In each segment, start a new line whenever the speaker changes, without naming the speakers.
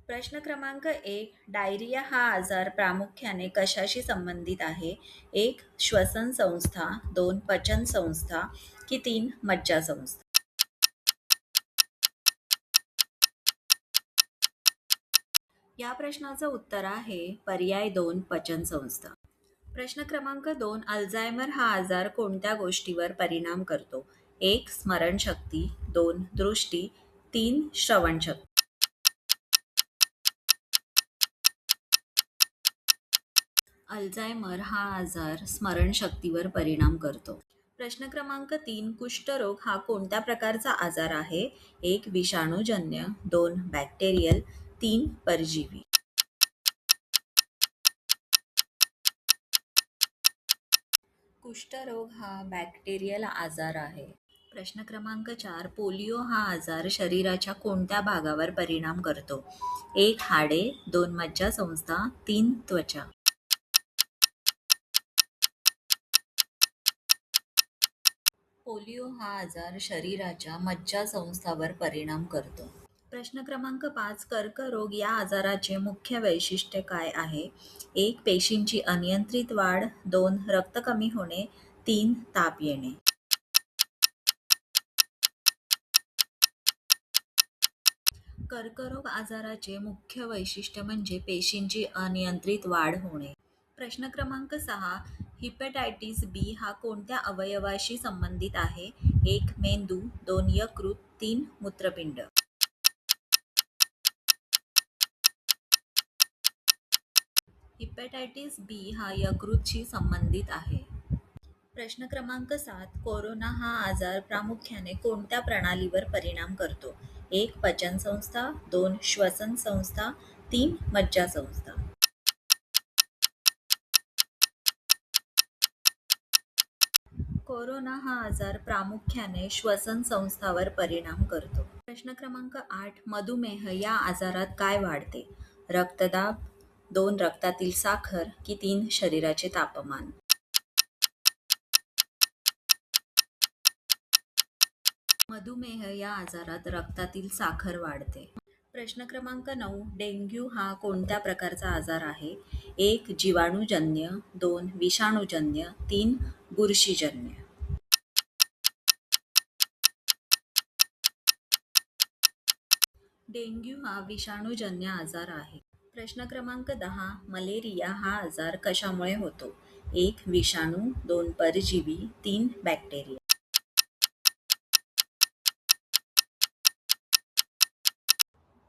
प्रश्न क्रमांक 1. डायरिया हा आजार प्रामुख्याने कशाशी संबंधित आहे? 1. श्वसन संस्था, 2. पचन संस्था की 3. मज्जासंस्था? या प्रश्नाचं उत्तर आहे पर्याय 2. पचन संस्था. प्रश्न क्रमांक 2. अल्झायमर हा आजार कोणत्या गोष्टीवर परिणाम करतो? 1. स्मरणशक्ती, 2. दृष्टी, 3. श्रवणशक्ती. अल्झायमर हा आजार स्मरणशक्तीवर परिणाम करतो. प्रश्न क्रमांक 3. कुष्ठरोग हा कोणत्या प्रकारचा आजार आहे? 1. विषाणूजन्य, 2. बॅक्टेरियल, 3. परजीवी. कुष्ठरोग हा बॅक्टेरियल आजार आहे. प्रश्न क्रमांक 4. पोलिओ हा आजार शरीराच्या कोणत्या भागावर परिणाम करतो? 1. हाडे, 2. मज्जासंस्था, 3. त्वचा. पोलिओ हा आजार शरीराच्या मज्जासंस्थावर परिणाम करतो. प्रश्न क्रमांक 5. कर्करोग या आजाराचे मुख्य वैशिष्ट्य काय आहे? 1. पेशींची अनियंत्रित वाढ, 2. रक्त कमी होणे, 3. ताप येणे. कर्करोग आजाराचे मुख्य वैशिष्ट्य म्हणजे पेशींची अनियंत्रित वाढ होणे. प्रश्न क्रमांक 6. हिपॅटायटिस बी हा कोणत्या अवयवाशी संबंधित आहे? 1. मेंदू, 2. यकृत, 3. मूत्रपिंड. हिपॅटायटिस बी हा यकृतशी संबंधित आहे. प्रश्न क्रमांक 7. कोरोना हा आजार प्रामुख्याने कोणत्या प्रणालीवर परिणाम करतो? 1. पचनसंस्था, 2. श्वसन संस्था, 3. मज्जासंस्था. कोरोना हा आजार प्रामुख्याने श्वसन संस्थावर परिणाम करतो. प्रश्न क्रमांक 8. मधुमेह या आजारात काय वाढते? रक्तदाब, 2. रक्तातील साखर की 3. शरीराचे तापमान. मधुमेह या आजारात रक्तातील साखर वाढते. प्रश्न क्रमांक 9. डेंग्यू हा कोणत्या प्रकारचा आजार आहे? 1. जीवाणूजन्य, 2. विषाणूजन्य, 3. बुरशीजन्य. डेंग्यू हा विषाणूजन्य आजार आहे. प्रश्न क्रमांक 10. मलेरिया हा आजार कशामुळे होतो? 1. विषाणू, 2. परजीवी, 3. बॅक्टेरिया.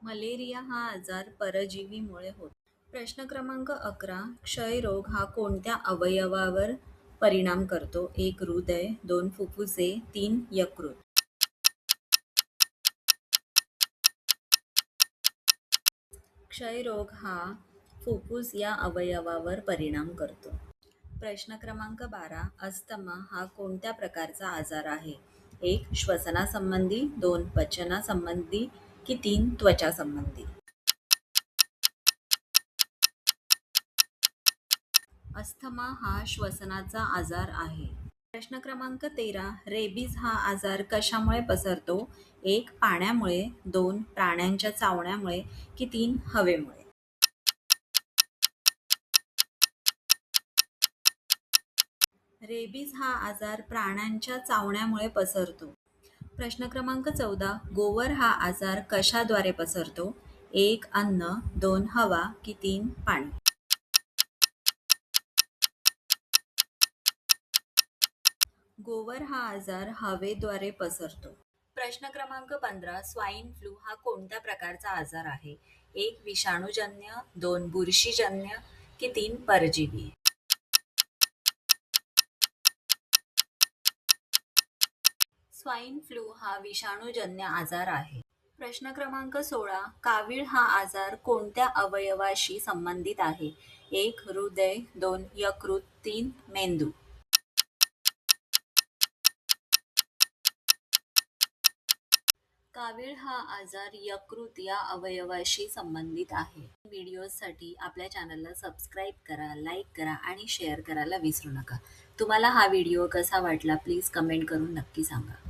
मलेरिया हा आजार परजीवीमुळे होतो. प्रश्न क्रमांक 11. क्षयरोग हा कोणत्या अवयवावर परिणाम करतो? 1. हृदय, 2. फुफ्फुसे, 3. यकृत. क्षयरोग हा फुफ्फुस या अवयवावर परिणाम करतो. प्रश्न क्रमांक 12. अस्थमा हा कोणत्या प्रकारचा आजार आहे? 1. श्वसनासंबंधी, 2. पचनासंबंधी की 3. त्वचासंबंधी. अस्थमा हा श्वसनाचा आजार आहे. प्रश्न क्रमांक 13. रेबीज हा आजार कशामुळे पसरतो? 1. पाण्यामुळे, 2. प्राण्यांच्या चावण्यामुळे की 3. हवेमुळे. रेबीज हा आजार प्राण्यांच्या चावण्यामुळे पसरतो. प्रश्न क्रमांक 14. गोवर हा आजार कशाद्वारे पसरतो? 1. अन्न, 2. हवा की 3. पाणी. गोवर हा आजार हवेद्वारे पसरतो. प्रश्न क्रमांक 15. स्वाईन फ्लू हा कोणत्या प्रकारचा आजार आहे? 1. विषाणूजन्य, 2. बुरशीजन्य की 3. परजीवी. स्वाईन फ्लू हा विषाणूजन्य आजार आहे. प्रश्न क्रमांक 16. कावीळ हा आजार कोणत्या अवयवाशी संबंधित आहे? 1. हृदय, 2. यकृत, 3. मेंदू. कावीळ हा आजार यकृत या अवयवाशी संबंधित आहे. व्हिडिओसाठी आपल्या चॅनलला सबस्क्राईब करा, लाईक करा आणि शेअर करायला विसरू नका. तुम्हाला हा व्हिडिओ कसा वाटला प्लीज कमेंट करून नक्की सांगा.